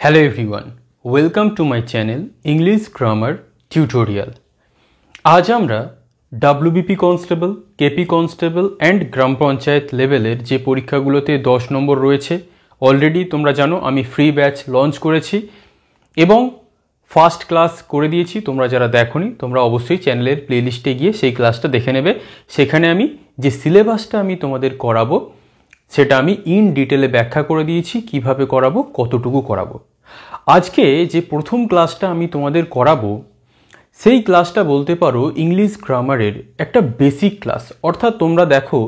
Hello everyone, welcome to my channel English Grammar Tutorial. আজ আমরা WBP constable, KP constable and গ্রাম পঞ্চায়েত লেভেলের যে পরীক্ষাগুলোতে 10 নম্বর রয়েছে অলরেডি তোমরা জানো আমি ফ্রি ব্যাচ লঞ্চ করেছি এবং ফার্স্ট ক্লাস করে দিয়েছি। তোমরা যারা দেখোনি তোমরা অবশ্যই চ্যানেলের প্লেলিস্টে গিয়ে সেই ক্লাসটা দেখে নেবে। সেখানে আমি যে সিলেবাসটা আমি তোমাদের করাবো সেটা আমি ইন ডিটেলে ব্যাখ্যা করে দিয়েছি, কিভাবে করাবো, কতটুকু করাবো। আজকে যে প্রথম ক্লাসটা আমি তোমাদের করাবো সেই ক্লাসটা বলতে পারো ইংলিশ গ্রামারের একটা বেসিক ক্লাস। অর্থাৎ তোমরা দেখো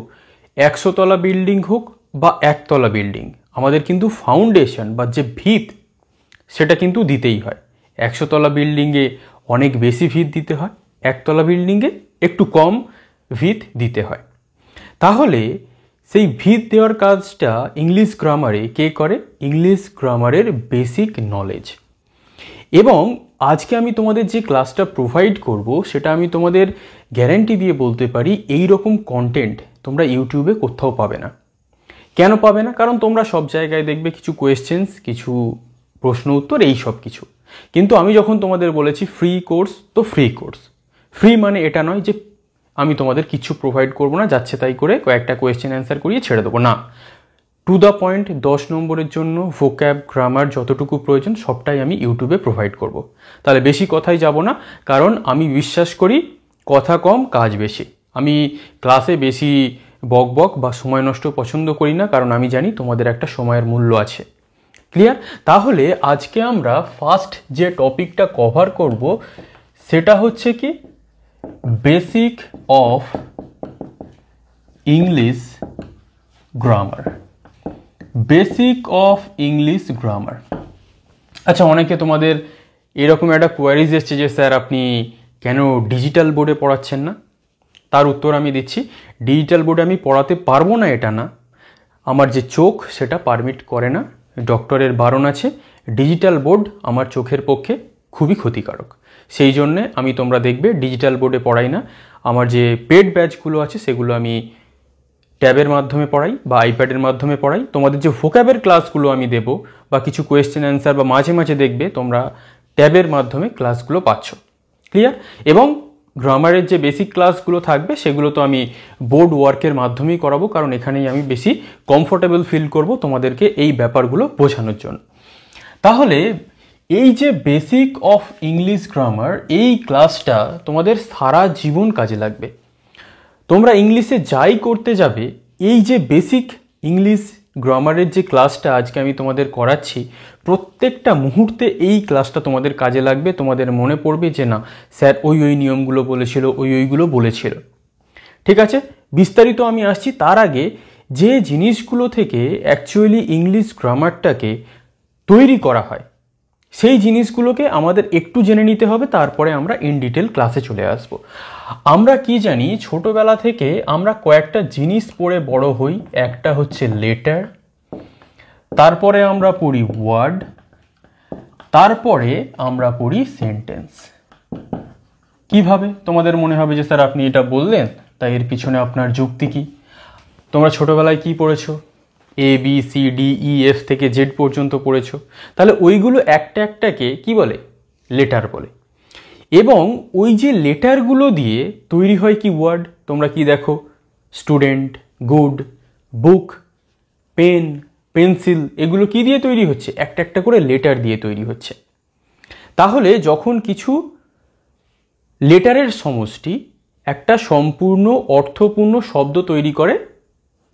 100 তলা বিল্ডিং হোক বা 1 তলা বিল্ডিং, আমাদের কিন্তু ফাউন্ডেশন বা যে ভিত সেটা কিন্তু দিতেই হয়। 100 তলা বিল্ডিংয়ে অনেক বেশি ভিত দিতে হয়, 1 তলা বিল্ডিংয়ে একটু কম ভিত দিতে হয়। তাহলে সেই ভিত দেওয়ার কাজটা ইংলিশ গ্রামারে কে করে? ইংলিশ গ্রামারের বেসিক নলেজ। এবং আজকে আমি তোমাদের যে ক্লাসটা প্রোভাইড করব সেটা আমি তোমাদের গ্যারান্টি দিয়ে বলতে পারি এই রকম কন্টেন্ট তোমরা ইউটিউবে কোথাও পাবে না। কেন পাবে না? কারণ তোমরা সব জায়গায় দেখবে কিছু কোয়েশ্চেন্স, কিছু প্রশ্ন উত্তর, এই সব কিছু। কিন্তু আমি যখন তোমাদের বলেছি ফ্রি কোর্স, তো ফ্রি কোর্স। ফ্রি মানে এটা নয় যে আমি তোমাদের কিছু প্রোভাইড করবো না, যাচ্ছে তাই করে কয়েকটা কোয়েশ্চেন অ্যান্সার করিয়ে ছেড়ে দেবো না। টু দ্য পয়েন্ট 10 নম্বরের জন্য ভোক্যাব, গ্রামার যতটুকু প্রয়োজন সবটাই আমি ইউটিউবে প্রোভাইড করব। তাহলে বেশি কথাই যাব না, কারণ আমি বিশ্বাস করি কথা কম কাজ বেশি। আমি ক্লাসে বেশি বক বক বা সময় নষ্ট পছন্দ করি না, কারণ আমি জানি তোমাদের একটা সময়ের মূল্য আছে। ক্লিয়ার? তাহলে আজকে আমরা ফার্স্ট যে টপিকটা কভার করব সেটা হচ্ছে কি basic of English grammar. Basic of English grammar. আচ্ছা, অনেকে তোমাদের এরকম একটা কোয়ারিজ এসছে যে স্যার আপনি কেন ডিজিটাল বোর্ডে পড়াচ্ছেন না? তার উত্তর আমি দিচ্ছি। ডিজিটাল বোর্ডে আমি পড়াতে পারবো না এটা না, আমার যে চোখ সেটা পারমিট করে না, ডক্টরের বারণ আছে। ডিজিটাল বোর্ড আমার চোখের পক্ষে খুবই ক্ষতিকারক, সেই জন্যে আমি তোমরা দেখবে ডিজিটাল বোর্ডে পড়াই না। আমার যে পেড ব্যাচগুলো আছে সেগুলো আমি ট্যাবের মাধ্যমে পড়াই বা আইপ্যাডের মাধ্যমে পড়াই। তোমাদের যে ভোক্যাবের ক্লাসগুলো আমি দেব বা কিছু কোয়েশ্চেন অ্যান্সার বা মাঝে মাঝে দেখবে তোমরা ট্যাবের মাধ্যমে ক্লাসগুলো পাচ্ছ। ক্লিয়ার? এবং গ্রামারের যে বেসিক ক্লাসগুলো থাকবে সেগুলো তো আমি বোর্ড ওয়ার্কের মাধ্যমেই করাবো, কারণ এখানেই আমি বেশি কমফোর্টেবল ফিল করব তোমাদেরকে এই ব্যাপারগুলো বোঝানোর জন্য। তাহলে এই যে বেসিক অফ ইংলিশ গ্রামার, এই ক্লাসটা তোমাদের সারা জীবন কাজে লাগবে। তোমরা ইংলিশে যাই করতে যাবে, এই যে বেসিক ইংলিশ গ্রামারের যে ক্লাসটা আজকে আমি তোমাদের করাচ্ছি, প্রত্যেকটা মুহূর্তে এই ক্লাসটা তোমাদের কাজে লাগবে। তোমাদের মনে পড়বে যে না স্যার ওই নিয়মগুলো বলেছিল, ওইগুলো বলেছিল। ঠিক আছে, বিস্তারিত আমি আসছি। তার আগে যে জিনিসগুলো থেকে অ্যাকচুয়ালি ইংলিশ গ্রামারটাকে তৈরি করা হয় সেই জিনিসগুলোকে আমাদের একটু জেনে নিতে হবে, তারপরে আমরা ইন ডিটেল ক্লাসে চলে আসব। আমরা কি জানি, ছোটবেলা থেকে আমরা কয়েকটা জিনিস পড়ে বড় হই। একটা হচ্ছে লেটার, তারপরে আমরা পড়ি ওয়ার্ড, তারপরে আমরা পড়ি সেন্টেন্স। কিভাবে? তোমাদের মনে হবে যে স্যার আপনি এটা বললেন, তাই এর পিছনে আপনার যুক্তি কি? তোমরা ছোটবেলায় কি পড়েছো? ABCDEF থেকে Z পর্যন্ত পড়েছো। তাহলে ওইগুলো একটা একটাকে কি বলে? লেটার বলে। এবং ওই যে লেটারগুলো দিয়ে তৈরি হয় কি ওয়ার্ড। তোমরা কি দেখো? স্টুডেন্ট, গুড, বুক, পেন, পেন্সিল, এগুলো কি দিয়ে তৈরি হচ্ছে? একটা একটা করে লেটার দিয়ে তৈরি হচ্ছে। তাহলে যখন কিছু লেটারের সমষ্টি একটা সম্পূর্ণ অর্থপূর্ণ শব্দ তৈরি করে,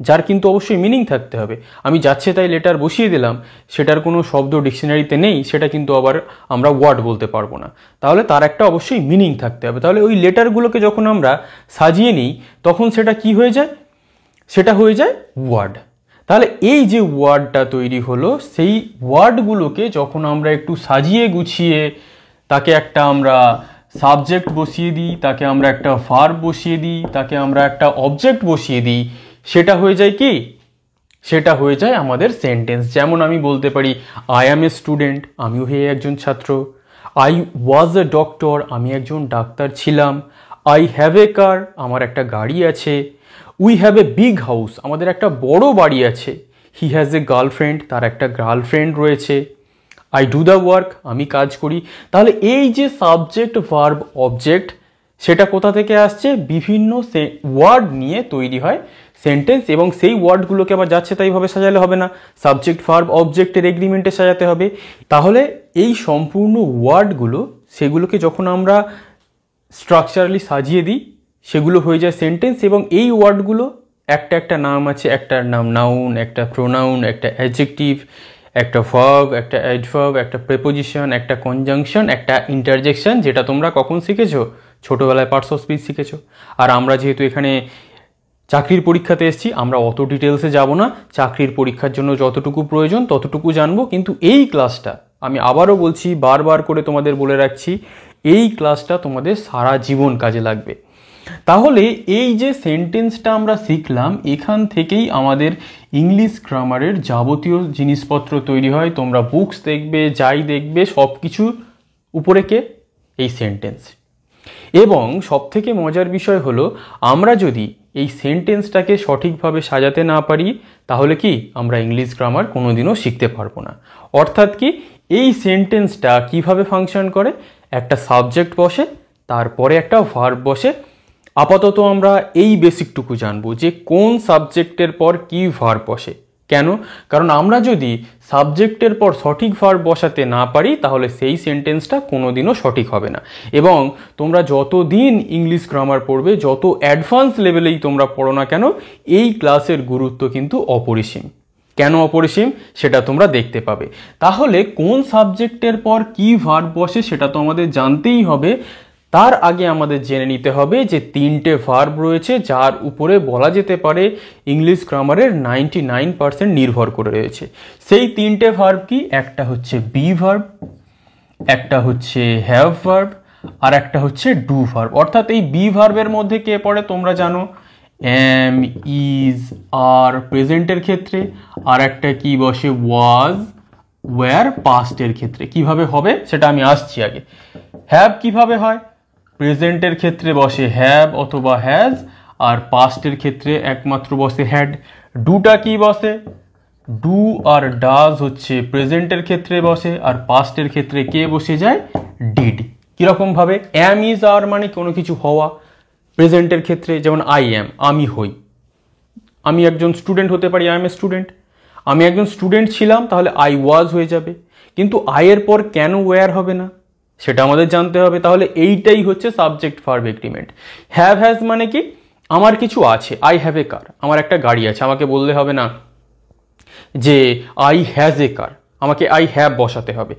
যার কিন্তু অবশ্যই মিনিং থাকতে হবে। আমি যাচ্ছে তাই লেটার বসিয়ে দিলাম, সেটার কোনো শব্দ ডিকশনারিতে নেই, সেটা কিন্তু আবার আমরা ওয়ার্ড বলতে পারবো না। তাহলে তার একটা অবশ্যই মিনিং থাকতে হবে। তাহলে ওই লেটারগুলোকে যখন আমরা সাজিয়ে নিই তখন সেটা কি হয়ে যায়? সেটা হয়ে যায় ওয়ার্ড। তাহলে এই যে ওয়ার্ডটা তৈরি হলো, সেই ওয়ার্ডগুলোকে যখন আমরা একটু সাজিয়ে গুছিয়ে তাকে একটা আমরা সাবজেক্ট বসিয়ে দিই, তাকে আমরা একটা ভার্ব বসিয়ে দিই, তাকে আমরা একটা অবজেক্ট বসিয়ে দিই, সেটা হয়ে যায় কি? সেটা হয়ে যায় আমাদের সেন্টেন্স। যেমন আমি বলতে পারি আই অ্যাম এ স্টুডেন্ট, আমিও হয়ে একজন ছাত্র। আই ওয়াজ এ ডক্টর, আমি একজন ডাক্তার ছিলাম। আই হ্যাভ এ কার, আমার একটা গাড়ি আছে। We have a big house, আমাদের একটা বড় বাড়ি আছে। হি হ্যাজ এ গার্লফ্রেন্ড, তার একটা গার্লফ্রেন্ড রয়েছে। আই ডু দ্য ওয়ার্ক, আমি কাজ করি। তাহলে এই যে সাবজেক্ট ভার্ব অবজেক্ট, সেটা কোথা থেকে আসছে? বিভিন্ন ওয়ার্ড নিয়ে তৈরি হয় সেন্টেন্স, এবং সেই ওয়ার্ডগুলোকে আবার যাচ্ছে তাইভাবে সাজালে হবে না, সাবজেক্ট ভার্ব অবজেক্টের এগ্রিমেন্টে সাজাতে হবে। তাহলে এই সম্পূর্ণ ওয়ার্ডগুলো, সেগুলোকে যখন আমরা স্ট্রাকচারালি সাজিয়ে দিই, সেগুলো হয়ে যায় সেন্টেন্স। এবং এই ওয়ার্ডগুলো একটা একটা নাম আছে, একটা নাম নাউন, একটা প্রোনাউন, একটা অ্যাডজেক্টিভ, একটা ভার্ব, একটা অ্যাডভার্ব, একটা প্রেপোজিশন, একটা কনজাংশন, একটা ইন্টারজেকশন, যেটা তোমরা কখন শিখেছো? ছোটোবেলায় পার্টস অফ স্পিচ শিখেছো। আর আমরা যেহেতু এখানে চাকরির পরীক্ষাতে এসেছি, আমরা অত ডিটেলসে যাব না, চাকরির পরীক্ষার জন্য যতটুকু প্রয়োজন ততটুকু জানবো। কিন্তু এই ক্লাসটা, আমি আবারও বলছি, বারবার করে তোমাদের বলে রাখছি, এই ক্লাসটা তোমাদের সারা জীবন কাজে লাগবে। তাহলে এই যে সেন্টেন্সটা আমরা শিখলাম, এখান থেকেই আমাদের ইংলিশ গ্রামারের যাবতীয় জিনিসপত্র তৈরি হয়। তোমরা বুকস দেখবে, যাই দেখবে, সব কিছুর উপরে কে? এই সেন্টেন্স। এবং সবথেকে মজার বিষয় হলো, আমরা যদি এই সেন্টেন্সটাকে সঠিকভাবে সাজাতে না পারি, তাহলে কি আমরা ইংলিশ গ্রামার কোনোদিনও শিখতে পারবো না। অর্থাৎ কি, এই সেন্টেন্সটা কিভাবে ফাংশন করে? একটা সাবজেক্ট বসে, তারপরে একটা ভার্ব বসে। আপাতত আমরা এই বেসিকটুকু জানবো যে কোন সাবজেক্টের পর কি ভার্ব বসে। কেন? কারণ আমরা যদি সাবজেক্টের পর সঠিক ভার্ব বসাতে না পারি, তাহলে সেই সেন্টেন্সটা কোনোদিনও সঠিক হবে না। এবং তোমরা যতদিন ইংলিশ গ্রামার পড়বে, যত অ্যাডভান্স লেভেলেই তোমরা পড়ো না কেন, এই ক্লাসের গুরুত্ব কিন্তু অপরিসীম। কেন অপরিসীম সেটা তোমরা দেখতে পাবে। তাহলে কোন সাবজেক্টের পর কি ভার্ব বসে সেটা তো আমাদের জানতেই হবে। তার আগে আমাদের জেনে নিতে হবে যে 3টে ভার্ব রয়েছে, যার উপরে বলা যেতে পারে ইংলিশ গ্রামারের 99% নির্ভর করে রয়েছে। সেই 3টে ভার্ব কি? একটা হচ্ছে বি ভার্ব, একটা হচ্ছে হ্যাভ ভার্ব, আর একটা হচ্ছে ডু ভার্ব। অর্থাৎ এই বি ভার্বের মধ্যে কে পড়ে তোমরা জানো? এম, ইজ, আর প্রেজেন্টের ক্ষেত্রে, আর একটা কি বসে? ওয়াজ, ওয়্যার পাস্টের ক্ষেত্রে। কিভাবে হবে সেটা আমি আসছি আগে। হ্যাভ কিভাবে হয়? প্রেজেন্টের ক্ষেত্রে বসে হ্যাভ অথবা হ্যাজ, আর পাস্টের ক্ষেত্রে একমাত্র বসে হ্যাড। ডুটা কি বসে? ডু আর ডাজ হচ্ছে প্রেজেন্টের ক্ষেত্রে বসে, আর পাস্টের ক্ষেত্রে কে বসে যায়? ডিড। কিরকম ভাবে? অ্যাম, ইজ, আর মানে কোনো কিছু হওয়া প্রেজেন্টের ক্ষেত্রে, যেমন আই অ্যাম, আমি হই। আমি একজন স্টুডেন্ট হতে পারি, আই এম এ স্টুডেন্ট। আমি একজন স্টুডেন্ট ছিলাম, তাহলে আই ওয়াজ হয়ে যাবে। কিন্তু আইয়ের পর কেন ওয়্যার হবে না সেটা আমাদের জানতে হবে। তাহলে এইটাই হচ্ছে subject verb agreement. Have has মানে কি? আমার কিছু আছে, আই হ্যাভ এ কার, আমার একটা গাড়ি আছে। আমাকে বললে হবে না যে আই হ্যাজ এ কার, আমাকে আই হ্যাভ বসাতে হবে।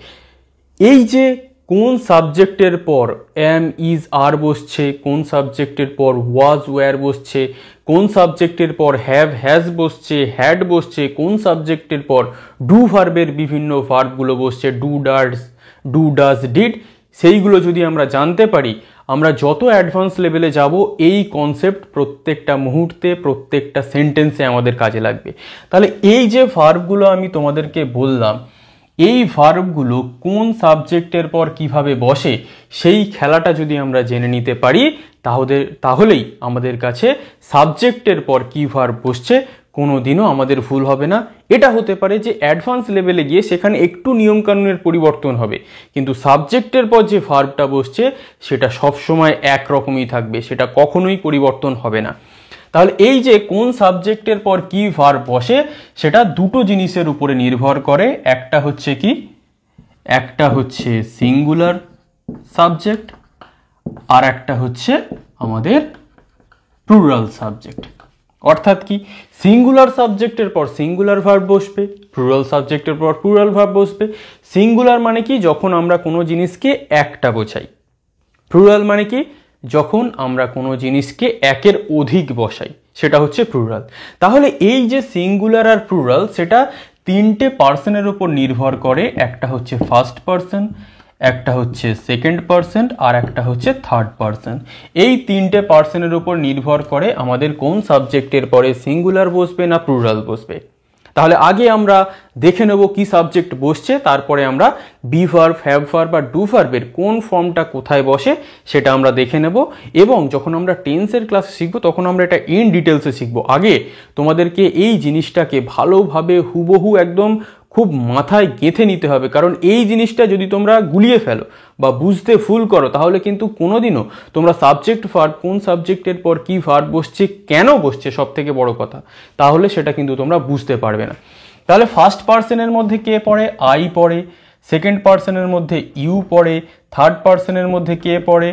এই যে কোন সাবজেক্টের পর এম, ইজ, আর বসছে, কোন সাবজেক্টের পর ওয়াজ, ওয়্যার বসছে, কোন সাবজেক্টের পর হ্যাভ, হ্যাজ বসছে, হ্যাড বসছে, কোন সাবজেক্টের পর ডু ভার্বের বিভিন্ন ভার্বগুলো বসছে, ডু ডাজ, ডিড, সেইগুলো যদি আমরা জানতে পারি, আমরা যত অ্যাডভান্স লেভেলে যাব, এই কনসেপ্ট প্রত্যেকটা মুহূর্তে, প্রত্যেকটা সেন্টেন্সে আমাদের কাজে লাগবে। তাহলে এই যে ভার্বগুলো আমি তোমাদেরকে বললাম, এই ভার্বগুলো কোন সাবজেক্টের পর কিভাবে বসে, সেই খেলাটা যদি আমরা জেনে নিতে পারি, তাহলেই আমাদের কাছে সাবজেক্টের পর কি ভার্ব বসছে কোনোদিনও আমাদের ভুল হবে না। এটা হতে পারে যে অ্যাডভান্স লেভেলে গিয়ে সেখানে একটু নিয়মকানুনের পরিবর্তন হবে, কিন্তু সাবজেক্টের পর যে ভার্বটা বসছে সেটা সবসময় একরকমই থাকবে, সেটা কখনোই পরিবর্তন হবে না। তাহলে এই যে কোন সাবজেক্টের পর কি ভার্ব বসে, সেটা দুটো জিনিসের উপরে নির্ভর করে। একটা হচ্ছে কি? একটা হচ্ছে সিঙ্গুলার সাবজেক্ট, আর একটা হচ্ছে আমাদের প্লুরাল সাবজেক্ট। অর্থাৎ কি? সিঙ্গুলার সাবজেক্টের পর সিঙ্গুলার ভার্ব বসবে, প্লুরাল সাবজেক্টের পর প্লুরাল ভার্ব বসবে। সিঙ্গুলার মানে কি? যখন আমরা কোনো জিনিসকে একটা বোঝাই। প্লুরাল মানে কি? যখন আমরা কোনো জিনিসকে একের অধিক বসাই, সেটা হচ্ছে প্লুরাল। তাহলে এই যে সিঙ্গুলার আর প্লুরাল, সেটা 3টে পার্সনের উপর নির্ভর করে। একটা হচ্ছে ফার্স্ট পার্সন, একটা হচ্ছে সেকেন্ড পার্সন, আর একটা হচ্ছে থার্ড পার্সন। এই 3টে পার্সনের উপর নির্ভর করে আমাদের কোন সাবজেক্টের পরে সিঙ্গুলার বসবে না প্লুরাল বসবে। তাহলে আগে আমরা দেখে নেব কি সাবজেক্ট বসছে, তারপরে আমরা বি ভার্ব, হ্যাভ ভার্ব বা ডু ভার্বের কোন ফর্মটা কোথায় বসে সেটা আমরা দেখে নেব। এবং যখন আমরা টেন্সের ক্লাসে শিখব, তখন আমরা এটা ইন ডিটেলসে শিখব। আগে তোমাদেরকে এই জিনিসটাকে ভালোভাবে হুবহু একদম খুব মাথায় গেঁথে নিতে হবে, কারণ এই জিনিসটা যদি তোমরা গুলিয়ে ফেলো বা বুঝতে ভুল করো তাহলে কিন্তু কোনোদিনও তোমরা সাবজেক্ট ভার্ব, কোন সাবজেক্টের পর কি ভার্ব বসছে, কেন বসছে, সব থেকে বড় কথা, তাহলে সেটা কিন্তু তোমরা বুঝতে পারবে না। তাহলে ফার্স্ট পার্সনের মধ্যে কে পড়ে? আই পড়ে। সেকেন্ড পার্সনের মধ্যে ইউ পড়ে। থার্ড পার্সনের মধ্যে কে পড়ে?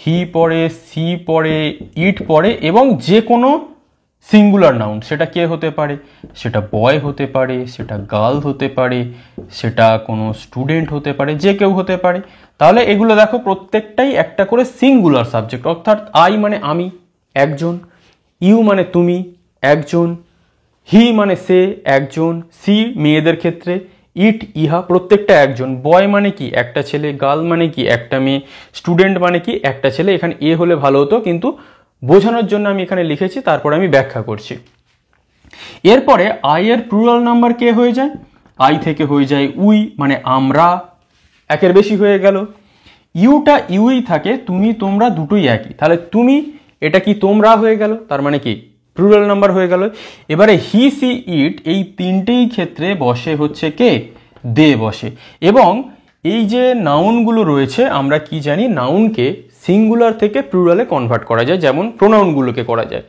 হি পড়ে, সি পড়ে, ইট পড়ে। এবং যে কোনো সিঙ্গুলার নাউন, সেটা কে হতে পারে? সেটা বয় হতে পারে, সেটা গার্ল হতে পারে, সেটা কোনো স্টুডেন্ট হতে পারে, যে কেউ হতে পারে। তাহলে এগুলো দেখো প্রত্যেকটাই একটা করে সিঙ্গুলার সাবজেক্ট, অর্থাৎ আই মানে আমি, একজন। ইউ মানে তুমি, একজন। হি মানে সে, একজন। সি মেয়েদের ক্ষেত্রে, ইট ইহা, প্রত্যেকটা একজন। বয় মানে কি? একটা ছেলে। গার্ল মানে কি? একটা মেয়ে। স্টুডেন্ট মানে কি? একটা ছেলে। এখানে এ হলে ভালো হতো, কিন্তু বোঝানোর জন্য আমি এখানে লিখেছি, তারপরে আমি ব্যাখ্যা করছি। এরপরে আই এর প্লুরাল নাম্বার কে হয়ে যায়? আই থেকে হয়ে যায় উই, মানে আমরা, একের বেশি হয়ে গেল। ইউটা ইউই থাকে, তুমি তোমরা দুটোই একই, তাহলে তুমি এটা কি? তোমরা হয়ে গেল, তার মানে কি? প্লুরাল নাম্বার হয়ে গেল। এবারে হি সি ইট এই তিনটেই ক্ষেত্রে বসে হচ্ছে কে? দে বসে। এবং এই যে নাউনগুলো রয়েছে, আমরা কি জানি? নাউনকে সিঙ্গুলার থেকে প্লুরালে কনভার্ট করা যায়, যেমন প্রোনাউনগুলোকে করা যায়।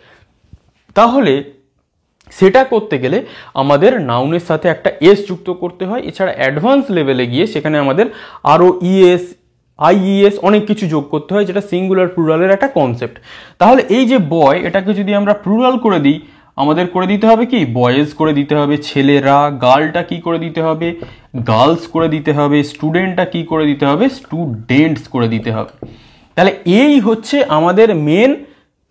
তাহলে সেটা করতে গেলে আমাদের নাউনের সাথে একটা এস যুক্ত করতে হয়। এছাড়া অ্যাডভান্স লেভেলে গিয়ে সেখানে আমাদের আরও ইএস, আইইএস অনেক কিছু যোগ করতে হয়, যেটা সিঙ্গুলার প্লুরালের একটা কনসেপ্ট। তাহলে এই যে বয়, এটাকে যদি আমরা প্লুরাল করে দিই, আমাদের করে দিতে হবে কি? বয়েজ করে দিতে হবে, ছেলেরা। গার্লটা কি করে দিতে হবে? গার্লস করে দিতে হবে। স্টুডেন্টটা কি করে দিতে হবে? স্টুডেন্টস করে দিতে হবে। তাহলে এই হচ্ছে আমাদের মেন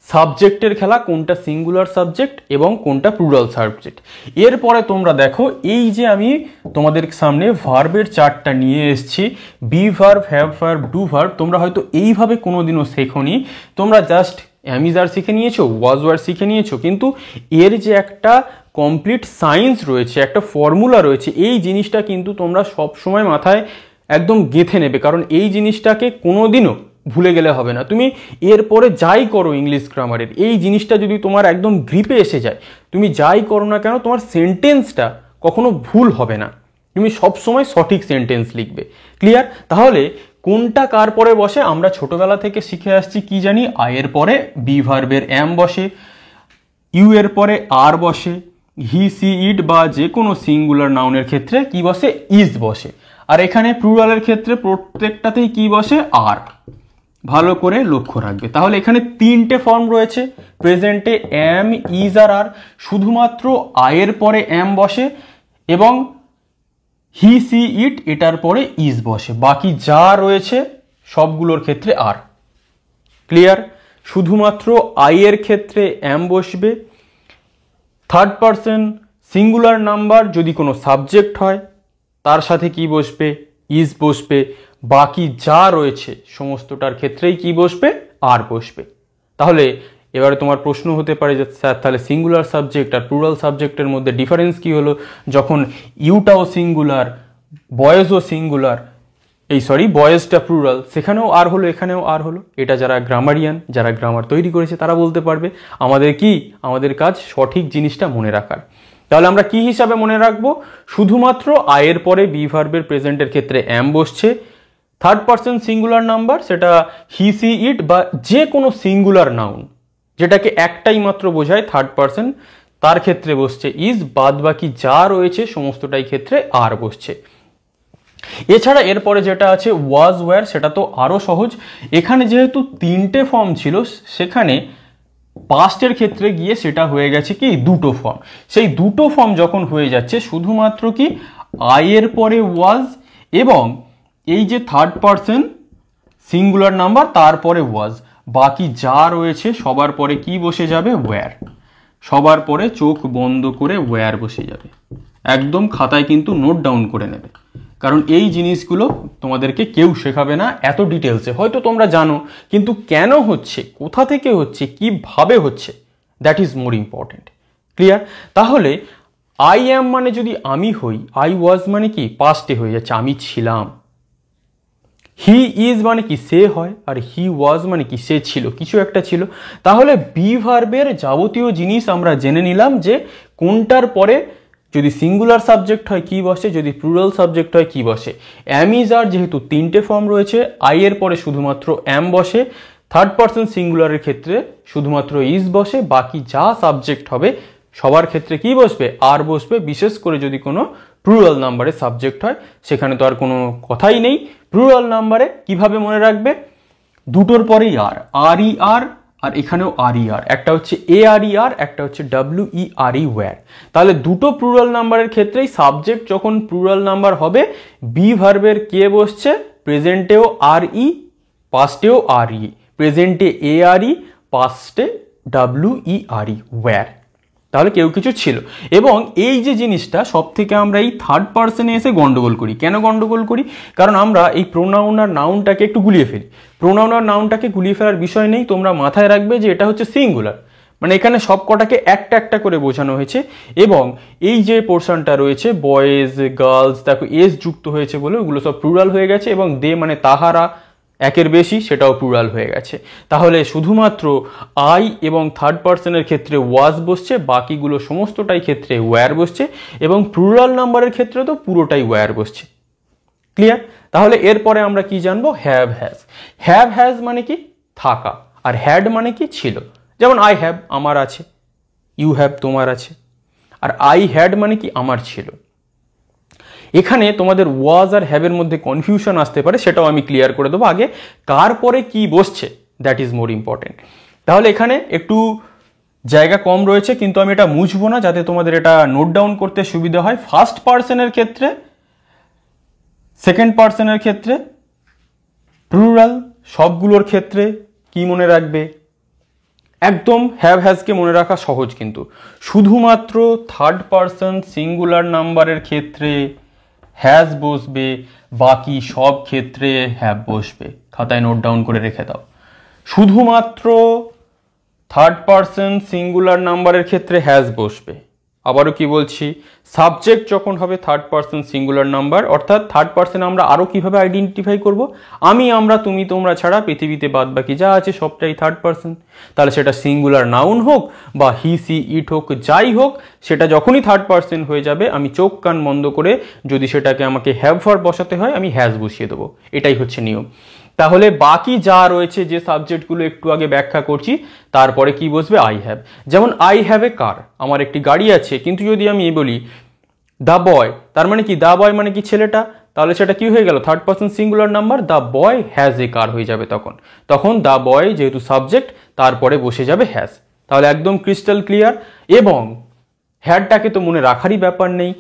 সাবজেক্টের খেলা, কোনটা সিঙ্গুলার সাবজেক্ট এবং কোনটা প্লুরাল সাবজেক্ট। এরপরে তোমরা দেখো, এই যে আমি তোমাদের সামনে ভার্বের চার্টটা নিয়ে এসেছি, be verb, have verb, do verb, তোমরা হয়তো এইভাবে কোনোদিনও শেখোনি। তোমরা জাস্ট অ্যামিজার শিখে নিয়েছো, ওয়াজ ওয়ার শিখে নিয়েছো, কিন্তু এর যে একটা কমপ্লিট সায়েন্স রয়েছে, একটা ফর্মুলা রয়েছে, এই জিনিসটা কিন্তু তোমরা সবসময় মাথায় একদম গেঁথে নেবে, কারণ এই জিনিসটাকে কোনোদিনও ভুলে গেলে হবে না। তুমি এরপরে যাই করো ইংলিশ গ্রামারের, এই জিনিসটা যদি তোমার একদম গ্রিপে এসে যায়, তুমি যাই করো না কেন, তোমার সেন্টেন্সটা কখনো ভুল হবে না, তুমি সবসময় সঠিক সেন্টেন্স লিখবে। ক্লিয়ার? তাহলে কোনটা কার পরে বসে? আমরা ছোটবেলা থেকে শিখে আসছি, কি জানি? আই এর পরে বি ভার্বের এম বসে, ইউ এর পরে আর বসে, হি সি ইট বা যে কোনো সিঙ্গুলার নাউনের ক্ষেত্রে কি বসে? ইজ বসে। আর এখানে প্লুরালের ক্ষেত্রে প্রত্যেকটাতেই কি বসে? আর। ভালো করে লক্ষ্য রাখবে। তাহলে এখানে তিনটে ফর্ম রয়েছে প্রেজেন্টে, এম, ইজ আর আর। শুধুমাত্র আয়ের পরে এম বসে এবং হি সি ইট এটার পরে ইজ বসে, বাকি যা রয়েছে সবগুলোর ক্ষেত্রে আর। ক্লিয়ার? শুধুমাত্র আইয়ের ক্ষেত্রে এম বসবে। থার্ড পারসন সিঙ্গুলার নাম্বার যদি কোনো সাবজেক্ট হয়, তার সাথে কি বসবে? ইজ বসবে। বাকি যা রয়েছে সমস্তটার ক্ষেত্রেই কি বসবে? আর বসবে। তাহলে এবারে তোমার প্রশ্ন হতে পারে যে স্যার, তাহলে সিঙ্গুলার সাবজেক্ট আর প্লুরাল সাবজেক্টের মধ্যে ডিফারেন্স কি হলো? যখন ইউটাও সিঙ্গুলার, বয়েজও সিঙ্গুলার, বয়েজটা প্লুরাল, সেখানেও আর হলো, এখানেও আর হলো। এটা যারা গ্রামারিয়ান, যারা গ্রামার তৈরি করেছে, তারা বলতে পারবে। আমাদের কাজ সঠিক জিনিসটা মনে রাখার। তাহলে আমরা কি হিসাবে মনে রাখবো? শুধুমাত্র আয়ের পরে বি ভার্বের প্রেজেন্টের ক্ষেত্রে এম বসছে। থার্ড পারসন সিঙ্গুলার নাম্বার, সেটা হি সি ইট বা যে কোনো সিঙ্গুলার নাউন যেটাকে একটাই মাত্র বোঝায়, থার্ড পারসন, তার ক্ষেত্রে বসছে ইজ। বাদ বাকি যা রয়েছে সমস্তটাই ক্ষেত্রে আর বসছে। এছাড়া এরপরে যেটা আছে ওয়াজ ওয়্যার, সেটা তো আরো সহজ। এখানে যেহেতু তিনটে ফর্ম ছিল, সেখানে পাস্টের ক্ষেত্রে গিয়ে সেটা হয়ে গেছে কি? দুটো ফর্ম। সেই দুটো ফর্ম যখন হয়ে যাচ্ছে, শুধুমাত্র কি আয়ের পরে ওয়াজ এবং এই যে থার্ড পারসন সিঙ্গুলার নাম্বার তারপরে ওয়াজ, বাকি যা রয়েছে সবার পরে কি বসে যাবে? ওয়্যার। সবার পরে চোখ বন্ধ করে ওয়্যার বসে যাবে। একদম খাতায় কিন্তু নোট ডাউন করে নেবে, কারণ এই জিনিসগুলো তোমাদেরকে কেউ শেখাবে না এত ডিটেলসে। হয়তো তোমরা জানো, কিন্তু কেন হচ্ছে, কোথা থেকে হচ্ছে, কিভাবে হচ্ছে, that is more important. Clear? তাহলে আই অ্যাম মানে যদি আমি হই, আই ওয়াজ মানে কি? পাস্টে হয়ে যাচ্ছে, আমি ছিলাম। হি ইজ মানে কি? সে হয়। আর হি ওয়াজ মানে কি? সে ছিল, কিছু একটা ছিল। তাহলে বি ভার্বের যাবতীয় জিনিস আমরা জেনে নিলাম, যে কোনটার পরে যদি সিঙ্গুলার সাবজেক্ট হয় কি বসে, যদি প্লুরাল সাবজেক্ট হয় কি বসে। অ্যাম ইজ আর যেহেতু তিনটে ফর্ম রয়েছে, আই এর পরে শুধুমাত্র অ্যাম বসে, থার্ড পারসন সিঙ্গুলারের ক্ষেত্রে শুধুমাত্র ইজ বসে, বাকি যা সাবজেক্ট হবে সবার ক্ষেত্রে কি বসবে, আর বসবে। বিশেষ করে যদি কোনো প্লুরাল নাম্বারে সাবজেক্ট হয় সেখানে তো আর কোনো কথাই নেই। প্লুরাল নাম্বারে কিভাবে মনে রাখবে, দুটোর পরেই আর, আর ই আর, আর এখানেও আর ই আর, একটা হচ্ছে এ আর ই আর, একটা হচ্ছে ডাব্লিউ ই আর ই ওয়্যার। তাহলে দুটো প্লুরাল নাম্বারের ক্ষেত্রেই সাবজেক্ট যখন প্লুরাল নাম্বার হবে, বি ভার্বের কে বসছে, প্রেজেন্টেও আর ই, পাস্টেও আর ই, প্রেজেন্টে এ আর ই, পাস্টে ডাব্লিউ ই আর ই ওয়্যার। তাহলে কেউ কিছু ছিল। এবং এই যে জিনিসটা সব থেকে আমরা এই থার্ড পার্সনে এসে গন্ডগোল করি। কেন গন্ডগোল করি? কারণ আমরা এই প্রোনাউন আর নাউনটাকে একটু গুলিয়ে ফেলি। প্রোনাউন আর নাউনটাকে গুলিয়ে ফেলার বিষয় নেই, তোমরা মাথায় রাখবে যে এটা হচ্ছে সিঙ্গুলার, মানে এখানে সব কটাকে একটা একটা করে বোঝানো হয়েছে। এবং এই যে পোর্শনটা রয়েছে বয়েজ, গার্লস, দেখো এস যুক্ত হয়েছে বলে ওগুলো সব প্লুরাল হয়ে গেছে, এবং দে মানে তাহারা, একের বেশি, সেটাও প্লুরাল হয়ে গেছে। তাহলে শুধুমাত্র আই এবং থার্ড পার্সনের ক্ষেত্রে ওয়াজ বসছে, বাকিগুলো সমস্তটাই ক্ষেত্রে ওয়্যার বসছে, এবং প্লুরাল নাম্বারের ক্ষেত্রে তো পুরোটাই ওয়্যার বসছে। ক্লিয়ার? তাহলে এরপরে আমরা কি জানবো, হ্যাভ হ্যাজ। হ্যাভ হ্যাজ মানে কি, থাকা, আর হ্যাড মানে কি, ছিল। যেমন আই হ্যাভ, আমার আছে, ইউ হ্যাভ, তোমার আছে, আর আই হ্যাড মানে কি, আমার ছিল। এখানে তোমাদের ওয়াজ আর হ্যাভের মধ্যে কনফিউশন আসতে পারে, সেটাও আমি ক্লিয়ার করে দেবো। আগে কার পরে কি বসছে, দ্যাট ইজ মোর ইম্পর্টেন্ট। তাহলে এখানে একটু জায়গা কম রয়েছে, কিন্তু আমি এটা মুছবো না যাতে তোমাদের এটা নোট ডাউন করতে সুবিধা হয়। ফার্স্ট পার্সনের ক্ষেত্রে, সেকেন্ড পার্সনের ক্ষেত্রে, প্লুরাল সবগুলোর ক্ষেত্রে কি মনে রাখবে, একদম হ্যাভ হ্যাজকে মনে রাখা সহজ, কিন্তু শুধুমাত্র থার্ড পার্সন সিঙ্গুলার নাম্বারের ক্ষেত্রে হ্যাজ বসবে, বাকি সব ক্ষেত্রে হ্যাভ বসবে। খাতায় নোট ডাউন করে রেখে দাও। শুধুমাত্র থার্ড পার্সন সিঙ্গুলার নাম্বারের ক্ষেত্রে হ্যাজ বসবে। আবারও কি বলছি, সাবজেক্ট যখন হবে থার্ড পার্সন সিঙ্গুলার নাম্বার, অর্থাৎ থার্ড পার্সন আমরা আরও কিভাবে আইডেন্টিফাই করব, আমি, আমরা, তুমি, তোমরা ছাড়া পৃথিবীতে বাদ বাকি যা আছে সবটাই থার্ড পার্সন। তাহলে সেটা সিঙ্গুলার নাউন হোক বা হি সি ইট হোক, যাই হোক, সেটা যখনই থার্ড পার্সন হয়ে যাবে, আমি চোখ কান বন্ধ করে যদি সেটাকে আমাকে হ্যাভ ভার্ব বসাতে হয়, আমি হ্যাজ বসিয়ে দেবো। এটাই হচ্ছে নিয়ম। তাহলে বাকি যা রয়েছে, যে সাবজেক্টগুলো একটু আগে ব্যাখ্যা করছি, তারপরে কি বসবে, আই হ্যাভ। যেমন আই হ্যাভ এ কার, আমার একটি গাড়ি আছে, কিন্তু যদি আমি বলি দ্য বয়, তার মানে কি, দ্য বয় মানে কি, ছেলেটা, তাহলে সেটা কি হয়ে গেল, third person singular number, the boy has a car হয়ে যাবে। তখন দ্য বয় যেহেতু সাবজেক্ট, তারপরে বসে যাবে হ্যাজ। তাহলে একদম ক্রিস্টাল ক্লিয়ার। এবং হ্যাডটাকে তো মনে রাখারই ব্যাপার নেই,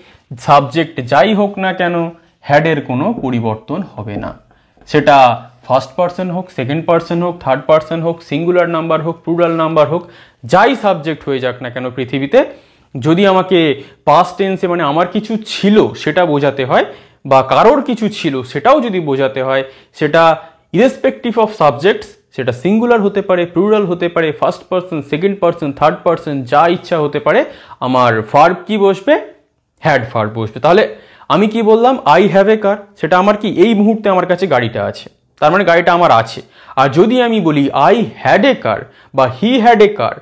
সাবজেক্ট যাই হোক না কেন, হ্যাডের কোনো পরিবর্তন হবে না। সেটা ফার্স্ট পার্সন হোক, সেকেন্ড পার্সন হোক, থার্ড পার্সন হোক, সিঙ্গুলার নাম্বার হোক, প্লুরাল নাম্বার হোক, যাই সাবজেক্ট হয়ে যাক না কেন পৃথিবীতে, যদি আমাকে পাস্ট টেন্সে মানে আমার কিছু ছিল সেটা বোঝাতে হয়, বা কারোর কিছু ছিল সেটাও যদি বোঝাতে হয়, সেটা ইরেসপেক্টিভ অফ সাবজেক্টস, সেটা সিঙ্গুলার হতে পারে, প্লুরাল হতে পারে, first person, second person, third person, যা ইচ্ছা হতে পারে, আমার ভার্ব কি বসবে, হ্যাড ভার্ব বসবে। তাহলে আমি কি বললাম, আই হ্যাভ এ কার, সেটা আমার কি, এই মুহূর্তে আমার কাছে গাড়িটা আছে, তার মানে গাড়িটা আমার আছে। আর যদি আমি বলি আই হ্যাড এ কার বা হি হ্যাড এ কার,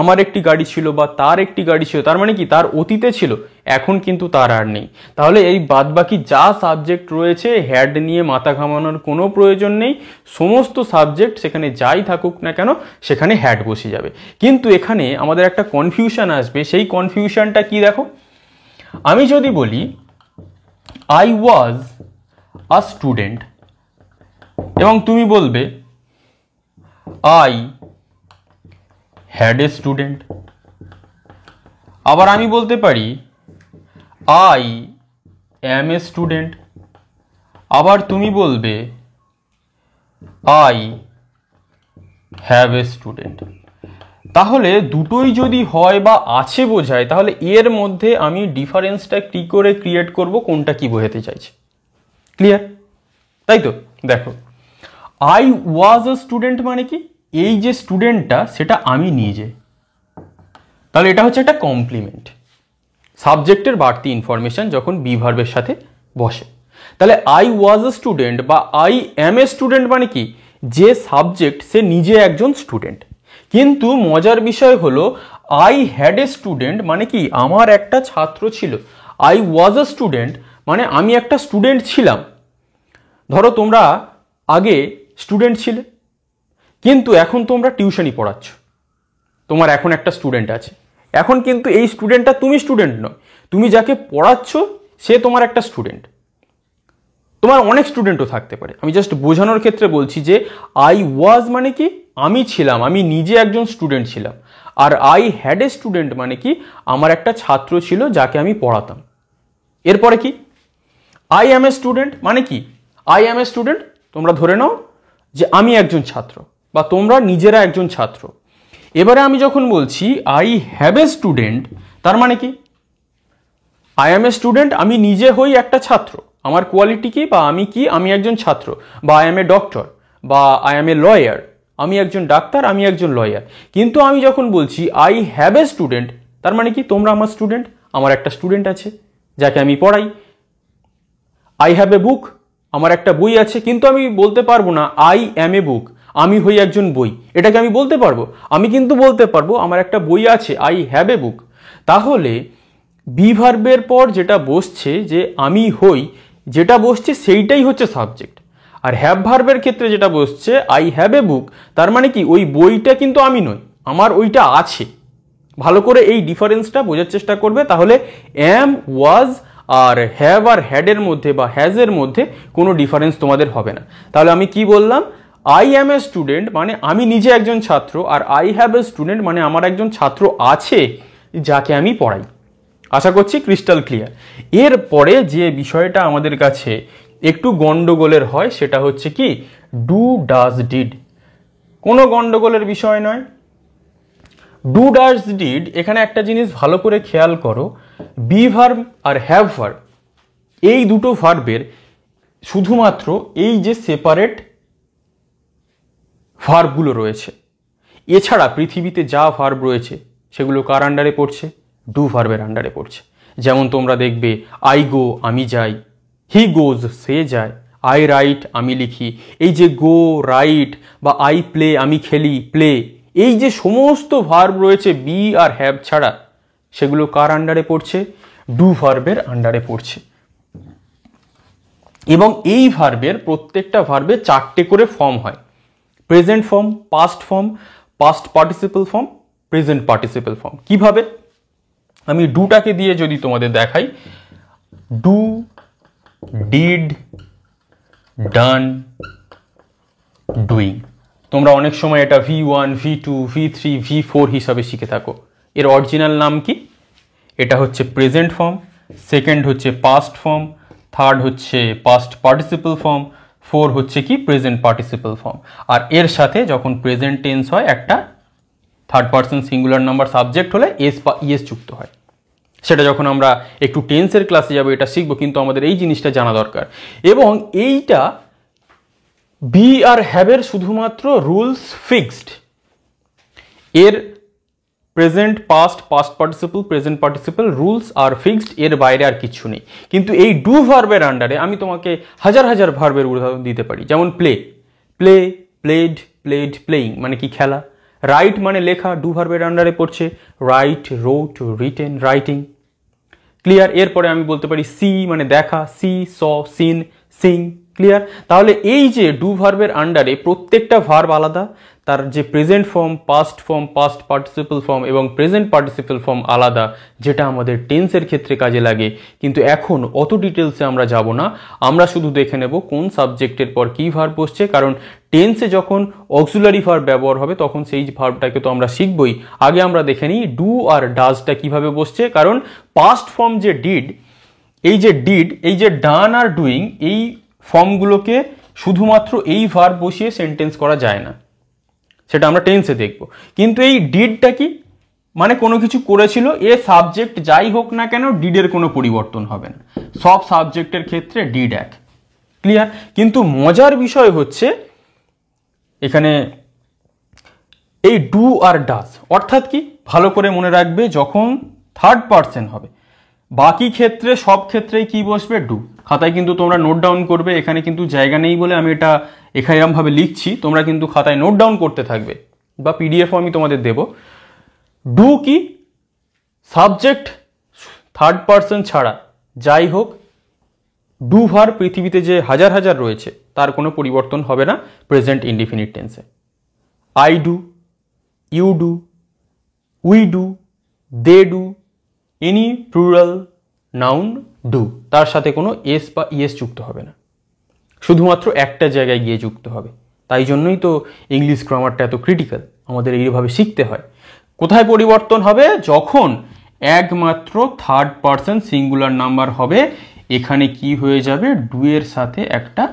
আমার একটি গাড়ি ছিল বা তার একটি গাড়ি ছিল, তার মানে কি, তার অতীতে ছিল, এখন কিন্তু তার আর নেই। তাহলে এই বাদবাকি যা সাবজেক্ট রয়েছে, হ্যাড নিয়ে মাথা ঘামানোর কোনো প্রয়োজন নেই। সমস্ত সাবজেক্ট সেখানে যাই থাকুক না কেন, সেখানে হ্যাড বসে যাবে। কিন্তু এখানে আমাদের একটা কনফিউশন আসবে, সেই কনফিউশনটা কি দেখো, আমি যদি বলি আই ওয়াজ আ স্টুডেন্ট, এবং তুমি বলবে আই হ্যাড এ স্টুডেন্ট। আবার আমি বলতে পারি আই অ্যাম এ স্টুডেন্ট। আবার তুমি বলবে আই হ্যাভ এ স্টুডেন্ট। তাহলে দুটোই যদি হয় বা আছে বোঝায়, তাহলে এর মধ্যে আমি ডিফারেন্সটা কি করে ক্রিয়েট করব, কোনটা কি বোঝাতে চাইছে। ক্লিয়ার? তাই তো, দেখো আই ওয়াজ আ স্টুডেন্ট মানে কি, এই যে স্টুডেন্টটা সেটা আমি নিজে, তাহলে এটা হচ্ছে একটা কমপ্লিমেন্ট, সাবজেক্টের বাড়তি ইনফরমেশন যখন বি ভার্বের সাথে বসে। তাহলে আই ওয়াজ আ স্টুডেন্ট বা আই অ্যাম এ স্টুডেন্ট মানে কি, যে সাবজেক্ট সে নিজে একজন স্টুডেন্ট, কিন্তু মজার বিষয় হলো আই হ্যাড এ স্টুডেন্ট মানে কি আমার একটা ছাত্র ছিল, আই ওয়াজ আ স্টুডেন্ট মানে আমি একটা স্টুডেন্ট ছিলাম। ধরো তোমরা আগে স্টুডেন্ট ছিলে, কিন্তু এখন তোমরা টিউশনই পড়াচ্ছ, তোমার এখন একটা স্টুডেন্ট আছে। এখন কিন্তু এই স্টুডেন্টটা তুমি স্টুডেন্ট নয়, তুমি যাকে পড়াচ্ছ সে তোমার একটা স্টুডেন্ট। তোমার অনেক স্টুডেন্টও থাকতে পারে, আমি জাস্ট বোঝানোর ক্ষেত্রে বলছি যে আই ওয়াজ মানে কি আমি ছিলাম, আমি নিজে একজন স্টুডেন্ট ছিলাম। আর আই হ্যাড এ স্টুডেন্ট মানে কি আমার একটা ছাত্র ছিল যাকে আমি পড়াতাম। এরপরে কি আই অ্যাম এ স্টুডেন্ট মানে কি আই অ্যাম এ স্টুডেন্ট, তোমরা ধরে নাও যে আমি একজন ছাত্র বা তোমরা নিজেরা একজন ছাত্র। এবারে আমি যখন বলছি আই হ্যাভ এ স্টুডেন্ট, তার মানে কি আই অ্যাম এ স্টুডেন্ট আমি নিজে হই একটা ছাত্র, আমার কোয়ালিটি কি বা আমি কি আমি একজন ছাত্র, বা আই অ্যাম এ ডক্টর বা আই অ্যাম এ লয়ার, আমি একজন ডাক্তার, আমি একজন লয়ার। কিন্তু আমি যখন বলছি আই হ্যাভ এ স্টুডেন্ট, তার মানে কি তোমরা আমার স্টুডেন্ট, আমার একটা স্টুডেন্ট আছে যাকে আমি পড়াই। আই হ্যাভ এ বুক, আমার একটা বই আছে, কিন্তু আমি বলতে পারবো না আই অ্যাম এ বুক, আমি হই একজন বই। এটাকে আমি বলতে পারবো? আমি কিন্তু বলতে পারবো আমার একটা বই আছে, আই হ্যাভ এ বুক। তাহলে বি ভার্বের পর যেটা বসছে যে আমি হই, যেটা বসছে সেইটাই হচ্ছে সাবজেক্ট। আর হ্যাভ ভার্বের ক্ষেত্রে যেটা বসছে আই হ্যাভ এ বুক, তার মানে কি ওই বইটা কিন্তু আমি নই, আমার ওইটা আছে। ভালো করে এই ডিফারেন্সটা বোঝার চেষ্টা করবে, তাহলে অ্যাম ওয়াজ আর হ্যাভ আর হ্যাডের মধ্যে বা হ্যাজের মধ্যে কোনো ডিফারেন্স তোমাদের হবে না। তাহলে আমি কি বললাম, আই অ্যাম এ স্টুডেন্ট মানে আমি নিজে একজন ছাত্র, আর আই হ্যাভ এ স্টুডেন্ট মানে আমার একজন ছাত্র আছে যাকে আমি পড়াই। আশা করছি ক্রিস্টাল ক্লিয়ার। এরপরে যে বিষয়টা আমাদের কাছে একটু গন্ডগোলের হয় সেটা হচ্ছে কি ডু ডাজ ডিড। কোনো গন্ডগোলের বিষয় নয়, ডু ডাজ ডিড। এখানে একটা জিনিস ভালো করে খেয়াল করো, বি ভার্ব আর হ্যাভ ভার্ব এই দুটো ভার্বের শুধুমাত্র এই যে সেপারেট ভার্বগুলো রয়েছে, এছাড়া পৃথিবীতে যা ভার্ব রয়েছে সেগুলো কার আন্ডারে পড়ছে? ডু ভার্বের আন্ডারে পড়ছে। যেমন তোমরা দেখবে আই গো আমি যাই, হি গোজ সে যায়, আই রাইট আমি লিখি। এই যে গো রাইট বা আই প্লে আমি খেলি প্লে, এই যে সমস্ত ভার্ব রয়েছে বি আর হ্যাভ ছাড়া, সেগুলো কার আন্ডারে পড়ছে? ডু ভার্বের আন্ডারে পড়ছে। এবং এই ভার্বের প্রত্যেকটা ভার্বে 4টে করে ফর্ম হয়, present form, past form, past participle form, present participle form. কিভাবে? আমি ডুটাকে দিয়ে যদি তোমাদের দেখাই, ডু, ডিড, ডান, ডুইং। তোমরা অনেক সময় এটা V1, V2, V3, V4 হিসাবে শিখে থাকো। এর অরিজিনাল নাম কি? এটা হচ্ছে প্রেজেন্ট ফর্ম, সেকেন্ড হচ্ছে পাস্ট ফর্ম, থার্ড হচ্ছে পাস্ট পার্টিসিপল ফর্ম, 4 হচ্ছে কি প্রেজেন্ট পার্টিসিপল ফর্ম। আর এর সাথে যখন প্রেজেন্ট টেন্স হয় একটা third person singular number subject হলে এস বা ইএস যুক্ত হয়। সেটা যখন আমরা একটু টেন্সের ক্লাসে যাবো এটা শিখবো, কিন্তু আমাদের এই জিনিসটা জানা দরকার। এবং এইটা বি আর হ্যাভের শুধুমাত্র রুলস ফিক্সড, এর present, past, past participle, present participle rules আর ফিক্সড, এর বাইরে আর কিছু নেই। কিন্তু এই ডু ভার্বের আন্ডারে আমি তোমাকে হাজার হাজার ভার্বের উদাহরণ দিতে পারি। যেমন play, play, played, played, playing মানে কি খেলা। রাইট মানে লেখা, ডু ভার্বের আন্ডারে পড়ছে, রাইট, রোট, রিটেন, রাইটিং। ক্লিয়ার? এরপরে আমি বলতে পারি সি মানে দেখা, সি, স, সিন, সিং। ক্লিয়ার? তাহলে এই যে ডু ভার্বের আন্ডারে প্রত্যেকটা ভার্ব আলাদা, তার যে present form, past form, past participle form এবং প্রেজেন্ট পার্টিসিপল ফর্ম আলাদা, যেটা আমাদের টেন্সের ক্ষেত্রে কাজে লাগে। কিন্তু এখন অত ডিটেলসে আমরা যাব না, আমরা শুধু দেখে নেব কোন সাবজেক্টের পর কি ভার্ব বসছে। কারণ টেন্সে যখন অক্সিলারি ভার্ব ব্যবহার হবে তখন সেই ভার্বটাকে তো আমরা শিখবই। আগে আমরা দেখে নিই ডু আর ডাজটা কিভাবে বসছে। কারণ পাস্ট ফর্ম যে ডিড, এই যে ডিড, এই যে ডান আর ডুইং, এই ফর্মগুলোকে শুধুমাত্র এই ভার্ব বসিয়ে সেন্টেন্স করা যায় না, সেটা আমরা টেন্সে দেখব। কিন্তু এই ডিডটা কি মানে কোনো কিছু করেছিল, এ সাবজেক্ট যাই হোক না কেন ডিডের কোনো পরিবর্তন হবে না, সব সাবজেক্টের ক্ষেত্রে ডিড এক। ক্লিয়ার? কিন্তু মজার বিষয় হচ্ছে এখানে এই ডু আর ডাজ, অর্থাৎ কি ভালো করে মনে রাখবে, যখন থার্ড পার্সন হবে বাকি ক্ষেত্রে সব ক্ষেত্রেই কি বসবে? ডু। খাতায় কিন্তু তোমরা নোট ডাউন করবে, এখানে কিন্তু জায়গা নেই বলে আমি এটা এখানে এরকমভাবে লিখছি, তোমরা কিন্তু খাতায় নোট ডাউন করতে থাকবে। বা পিডিএফও আমি তোমাদের দেব। ডু কি সাবজেক্ট থার্ড পারসন ছাড়া যাই হোক, ডু ভার্ব পৃথিবীতে যে হাজার হাজার রয়েছে তার কোনো পরিবর্তন হবে না প্রেজেন্ট ইনডিফিনিট টেন্সে। I do, you do, we do, they do, any plural noun do, তার সাথে কোনো এস বা ইএস যুক্ত হবে না, শুধুমাত্র একটা জায়গায় গিয়ে যুক্ত হবে। তাই জন্যই তো ইংলিশ গ্রামারটা এত ক্রিটিক্যাল, আমাদের এইভাবে শিখতে হয়। কোথায় পরিবর্তন হবে? যখন একমাত্র থার্ড পারসন সিঙ্গুলার নাম্বার হবে, এখানে কি হয়ে যাবে? ডু এর সাথে একটা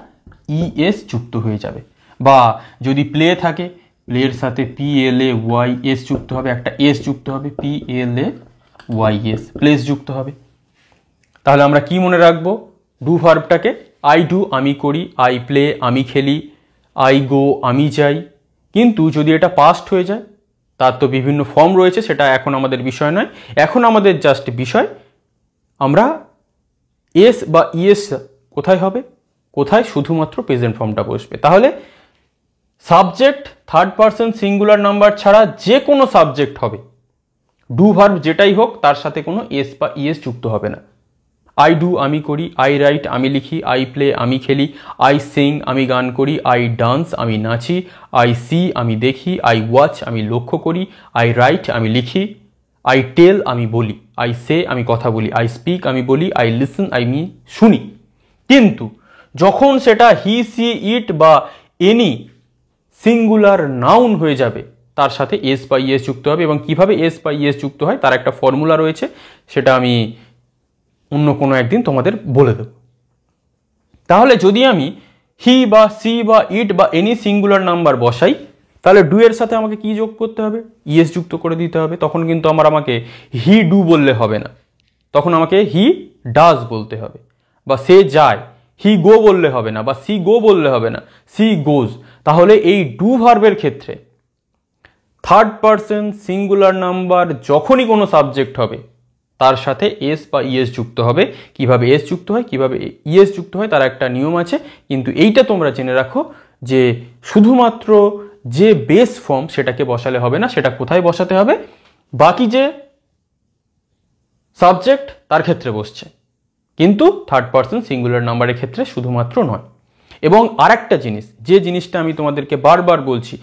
ইএস যুক্ত হয়ে যাবে। বা যদি প্লে থাকে, প্লের সাথে PLAYS যুক্ত হবে, একটা এস যুক্ত হবে, PLAYS, প্লেস যুক্ত হবে। তাহলে আমরা কি মনে রাখবো? ডু ভার্বটাকে আই ডু আমি করি, আই প্লে আমি খেলি, আই গো আমি যাই। কিন্তু যদি এটা পাস্ট হয়ে যায়, তার তো বিভিন্ন ফর্ম রয়েছে, সেটা এখন আমাদের বিষয় নয়। এখন আমাদের জাস্ট বিষয় আমরা এস বা ইএস কোথায় হবে, কোথায় শুধুমাত্র প্রেজেন্ট ফর্মটা বসবে। তাহলে subject third person singular number ছাড়া যে কোনো সাবজেক্ট হবে, ডু ভার্ব যেটাই হোক, তার সাথে কোনো এস বা ইএস যুক্ত হবে না। আই ডু আমি করি, আই রাইট আমি লিখি, আই প্লে আমি খেলি, আই সিং আমি গান করি, আই ডান্স আমি নাচি, আই সি আমি দেখি, আই ওয়াচ আমি লক্ষ্য করি, আই রাইট আমি লিখি, আই টেল আমি বলি, আই সে আমি কথা বলি, আই স্পিক আমি বলি, আই লিসন আমি শুনি। কিন্তু যখন সেটা হি সি ইট বা এনি সিঙ্গুলার নাউন হয়ে যাবে, তার সাথে এস বা ইএস যুক্ত হবে। এবং কিভাবে এস বা ইএস যুক্ত হয় তার একটা ফর্মুলা রয়েছে, সেটা আমি অন্য কোনো একদিন তোমাদের বলে দেব। তাহলে যদি আমি হি বা সি বা ইট বা এনি সিঙ্গুলার নাম্বার বসাই, তাহলে ডু এর সাথে আমাকে কি যোগ করতে হবে? ইএস যুক্ত করে দিতে হবে। তখন কিন্তু আমাকে হি ডু বললে হবে না, তখন আমাকে হি ডাজ বলতে হবে। বা সে যায়, হি গো বললে হবে না, বা সি গো বললে হবে না, সি গোজ। তাহলে এই ডু ভার্বের ক্ষেত্রে থার্ড পারসন সিঙ্গুলার নাম্বার যখনই কোনো সাবজেক্ট হবে, তার সাথে এস বা ইএস যুক্ত হবে। কিভাবে এস যুক্ত হয়, কিভাবে ইএস যুক্ত হয়, তার একটা নিয়ম আছে। কিন্তু এইটা তোমরা জেনে রাখো যে শুধুমাত্র যে বেস ফর্ম সেটাকে বসালে হবে না, সেটা কোথায় বসাতে হবে? বাকি যে সাবজেক্ট তার ক্ষেত্রে বসছে, কিন্তু থার্ড পারসন সিঙ্গুলার নাম্বারের ক্ষেত্রে শুধুমাত্র নয়। এবং আরেকটা জিনিস, যে জিনিসটা আমি তোমাদেরকে বারবার বলছি,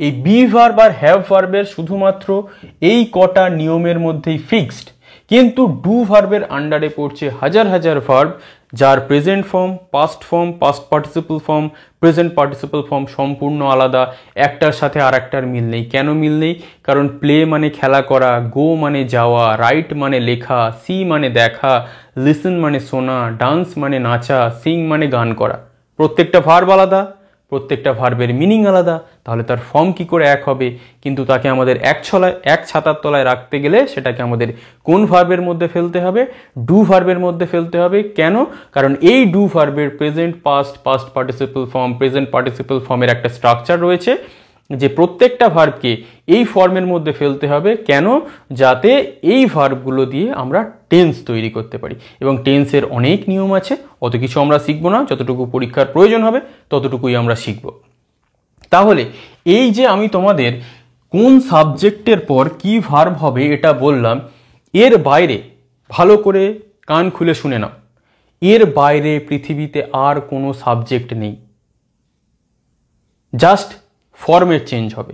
এই বি ভার্ব আর হ্যাভ ভার্বের শুধুমাত্র এই কটা নিয়মের মধ্যেই ফিক্সড। কিন্তু ডু ভার্বের আন্ডারে পড়ছে হাজার হাজার ভার্ব, যার present form, past form, past participle form, present participle form সম্পূর্ণ আলাদা, একটার সাথে আর একটার মিল নেই। কেন মিল নেই? কারণ প্লে মানে খেলা করা, গো মানে যাওয়া, রাইট মানে লেখা, সি মানে দেখা, লিসন মানে শোনা, ডান্স মানে নাচা, সিং মানে গান করা। প্রত্যেকটা ভার্ব আলাদা, প্রত্যেকটা ভার্বের মিনিং আলাদা, তাহলে তার ফর্ম কি করে এক হবে? কিন্তু তাকে আমাদের এক ছাতার তলায় রাখতে গেলে সেটাকে আমাদের কোন ভার্বের মধ্যে ফেলতে হবে? ডু ভার্বের মধ্যে ফেলতে হবে। কেন? কারণ এই ডু ভার্বের present, past, past participle form, present participle ফর্মের একটা স্ট্রাকচার রয়েছে, যে প্রত্যেকটা ভার্বকে এই ফর্মের মধ্যে ফেলতে হবে। কেন? যাতে এই ভার্বগুলো দিয়ে আমরা টেন্স তৈরি করতে পারি। এবং টেন্সের অনেক নিয়ম আছে, অত কিছু আমরা শিখবো না, যতটুকু পরীক্ষার প্রয়োজন হবে ততটুকুই আমরা শিখব। তাহলে এই যে আমি তোমাদের কোন সাবজেক্টের পর কি ভার্ব হবে এটা বললাম, এর বাইরে ভালো করে কান খুলে শুনে নাও, এর বাইরে পৃথিবীতে আর কোনো সাবজেক্ট নেই, জাস্ট ফর্মের চেঞ্জ হবে।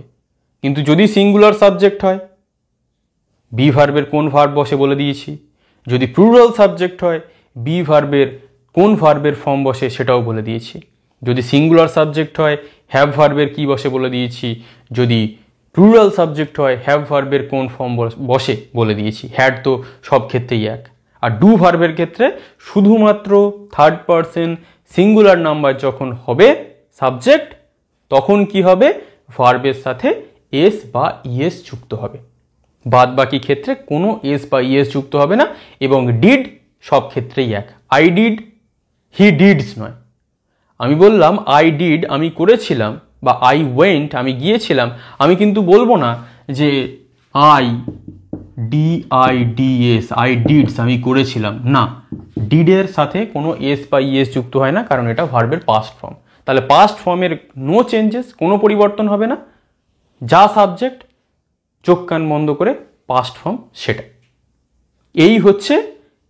কিন্তু যদি সিঙ্গুলার সাবজেক্ট হয়, বি ভার্বের কোন ভার্ব বসে বলে দিয়েছি। যদি প্লুরাল সাবজেক্ট হয়, বি ভার্বের কোন ভার্বের ফর্ম বসে সেটাও বলে দিয়েছি। যদি সিঙ্গুলার সাবজেক্ট হয়, হ্যাভ ভার্বের কি বসে বলে দিয়েছি। যদি প্লুরাল সাবজেক্ট হয়, হ্যাভ ভার্বের কোন ফর্ম বসে বলে দিয়েছি। হ্যাড তো সব ক্ষেত্রেই এক। আর ডু ভার্বের ক্ষেত্রে শুধুমাত্র থার্ড পারসন সিঙ্গুলার নাম্বার যখন হবে সাবজেক্ট, তখন কি হবে? ভার্বের সাথে এস বা ইএস যুক্ত হবে। বাদ বাকি ক্ষেত্রে কোনো এস বা ইএস যুক্ত হবে না। এবং ডিড সব ক্ষেত্রেই এক। আই ডিড, হি ডিডস নয়। আমি বললাম আই ডিড আমি করেছিলাম, বা আই ওয়েন্ট আমি গিয়েছিলাম, আমি কিন্তু বলবো না যে আই ডিআইডিএস, আই ডিডস আমি করেছিলাম। না, ডিডের সাথে কোনো এস বা ইএস যুক্ত হয় না, কারণ এটা ভার্বের পাস্ট ফর্ম। তাহলে পাস্ট ফর্মের নো চেঞ্জেস, কোনো পরিবর্তন হবে না। যা সাবজেক্ট চোখ কান বন্ধ করে পাস্ট ফর্ম সেটা। এই হচ্ছে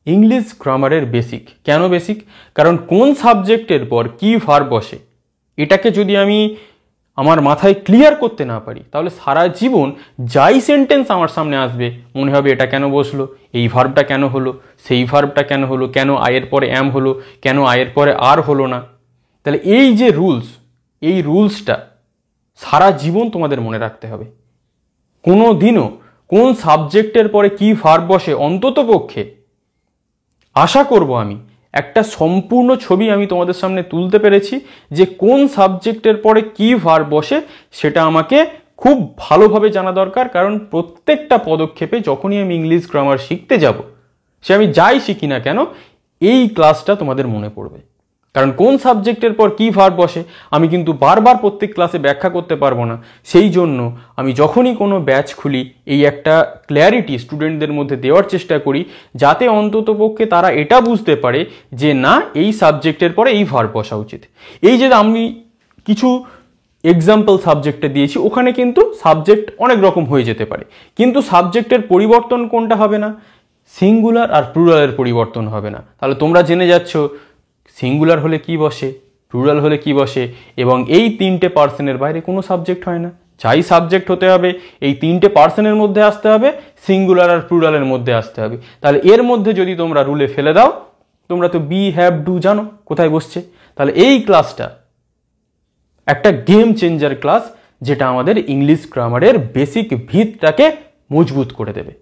ইংলিশ গ্রামারের বেসিক। কেন বেসিক? কারণ কোন সাবজেক্টের পর কি ভার্ব বসে এটাকে যদি আমি আমার মাথায় ক্লিয়ার করতে না পারি, তাহলে সারা জীবন যাই সেন্টেন্স আমার সামনে আসবে মনে হবে এটা কেন বসলো, এই ভার্বটা কেন হলো, সেই ভার্বটা কেন হলো, কেন আয়ের পরে অ্যাম হলো, কেন আয়ের পরে আর হলো না। তাহলে এই যে রুলস, এই রুলসটা সারা জীবন তোমাদের মনে রাখতে হবে। কোনো দিনও কোন সাবজেক্টের পরে কি ভার্ব বসে অন্তত পক্ষে আশা করব আমি একটা সম্পূর্ণ ছবি আমি তোমাদের সামনে তুলতে পেরেছি যে কোন সাবজেক্টের পরে কি ভার্ব বসে সেটা আমাকে খুব ভালোভাবে জানা দরকার। কারণ প্রত্যেকটা পদক্ষেপে যখনই আমি ইংলিশ গ্রামার শিখতে যাব, সে আমি যাই শিখি না কেন, এই ক্লাসটা তোমাদের মনে পড়বে। কারণ কোন সাবজেক্টের পর কি ভার্ব বসে আমি কিন্তু বারবার প্রত্যেক ক্লাসে ব্যাখ্যা করতে পারবো না। সেই জন্য আমি যখনই কোনো ব্যাচ খুলি এই একটা ক্ল্যারিটি স্টুডেন্টদের মধ্যে দেওয়ার চেষ্টা করি, যাতে অন্ততপক্ষে তারা এটা বুঝতে পারে যে না, এই সাবজেক্টের পরে এই ভার্ব বসা উচিত। এই যে আমি কিছু এক্সাম্পল সাবজেক্টে দিয়েছি, ওখানে কিন্তু সাবজেক্ট অনেক রকম হয়ে যেতে পারে, কিন্তু সাবজেক্টের পরিবর্তন কোনটা হবে না? সিঙ্গুলার আর প্লুরালের পরিবর্তন হবে না। তাহলে তোমরা জেনে যাচ্ছ সিঙ্গুলার হলে কি বসে, প্লুরাল হলে কি বসে, এবং এই তিনটে পার্সনের বাইরে কোনো সাবজেক্ট হয় না। যাই সাবজেক্ট হতে হবে এই তিনটে পার্সনের মধ্যে আসতে হবে, সিঙ্গুলার আর প্লুরালের মধ্যে আসতে হবে। তাহলে এর মধ্যে যদি তোমরা রুলে ফেলে দাও, তোমরা তো বি, হ্যাভ, ডু জানো কোথায় বসছে। তাহলে এই ক্লাসটা একটা গেম চেঞ্জার ক্লাস, যেটা আমাদের ইংলিশ গ্রামারের বেসিক ভিতটাকে মজবুত করে দেবে।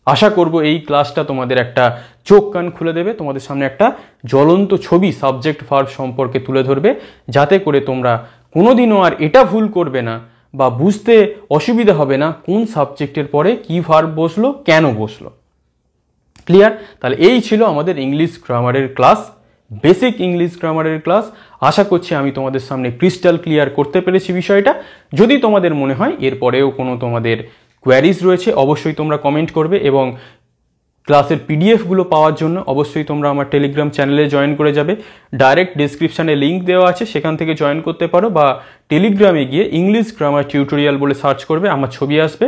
আশা করব এই ক্লাসটা তোমাদের একটা চোখ কান খুলে দেবে, তোমাদের সামনে একটা জ্বলন্ত ছবি সাবজেক্ট ভার্ব সম্পর্কে তুলে ধরবে, যাতে করে তোমরা কোনোদিনও আর এটা ভুল করবে না বা বুঝতে অসুবিধা হবে না কোন সাবজেক্টের পরে কি ভার্ব বসলো, কেন বসলো। ক্লিয়ার? তাহলে এই ছিল আমাদের ইংলিশ গ্রামারের ক্লাস, বেসিক ইংলিশ গ্রামারের ক্লাস। আশা করছি আমি তোমাদের সামনে ক্রিস্টাল ক্লিয়ার করতে পেরেছি বিষয়টা। যদি তোমাদের মনে হয় এরপরেও কোনো তোমাদের কোয়ারিজ রয়েছে, অবশ্যই তোমরা কমেন্ট করবে, এবং ক্লাসের পিডিএফগুলো পাওয়ার জন্য অবশ্যই তোমরা আমার টেলিগ্রাম চ্যানেলে জয়েন করে যাবে। ডাইরেক্ট ডিসক্রিপশানে লিঙ্ক দেওয়া আছে, সেখান থেকে জয়েন করতে পারো, বা টেলিগ্রামে গিয়ে ইংলিশ গ্রামার টিউটোরিয়াল বলে সার্চ করবে, আমার ছবি আসবে।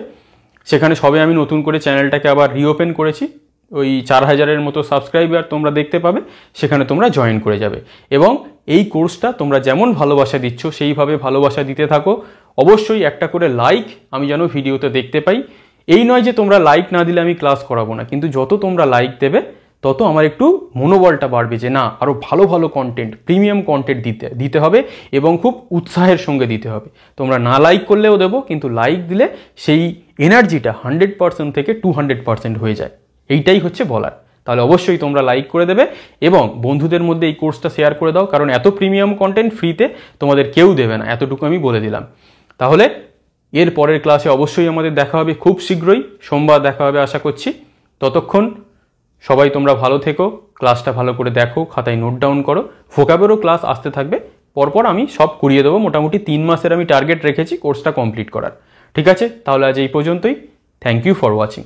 সেখানে সবে আমি নতুন করে চ্যানেলটাকে আবার রিওপেন করেছি, ওই 4000-এর মতো সাবস্ক্রাইবার তোমরা দেখতে পাবে, সেখানে তোমরা জয়েন করে যাবে। এবং এই কোর্সটা তোমরা যেমন ভালোবাসা দিচ্ছ সেইভাবে ভালোবাসা দিতে থাকো। অবশ্যই একটা করে লাইক আমি যেন ভিডিওতে দেখতে পাই। এই নয় যে তোমরা লাইক না দিলে আমি ক্লাস করাবো না, কিন্তু যত তোমরা লাইক দেবে তত আমার একটু মনোবলটা বাড়বে যে না, আরও ভালো ভালো কন্টেন্ট, প্রিমিয়াম কন্টেন্ট দিতে হবে, এবং খুব উৎসাহের সঙ্গে দিতে হবে। তোমরা না লাইক করলেও দেবো, কিন্তু লাইক দিলে সেই এনার্জিটা 100% থেকে 200% হয়ে যায়। এইটাই হচ্ছে বলার। তাহলে অবশ্যই তোমরা লাইক করে দেবে এবং বন্ধুদের মধ্যে এই কোর্সটা শেয়ার করে দাও, কারণ এত প্রিমিয়াম কন্টেন্ট ফ্রিতে তোমাদের কেউ দেবে না, এতটুকু আমি বলে দিলাম। তাহলে এর পরের ক্লাসে অবশ্যই আমাদের দেখা হবে খুব শীঘ্রই, সোমবার দেখা হবে আশা করছি। ততক্ষণ সবাই তোমরা ভালো থেকো, ক্লাসটা ভালো করে দেখো, খাতায় নোট ডাউন করো। ভোকাবেরও ক্লাস আসতে থাকবে, পরপর আমি সব করিয়ে দেবো। মোটামুটি 3 মাসের আমি টার্গেট রেখেছি কোর্সটা কমপ্লিট করার। ঠিক আছে, তাহলে আজ এই পর্যন্তই। Thank you for watching.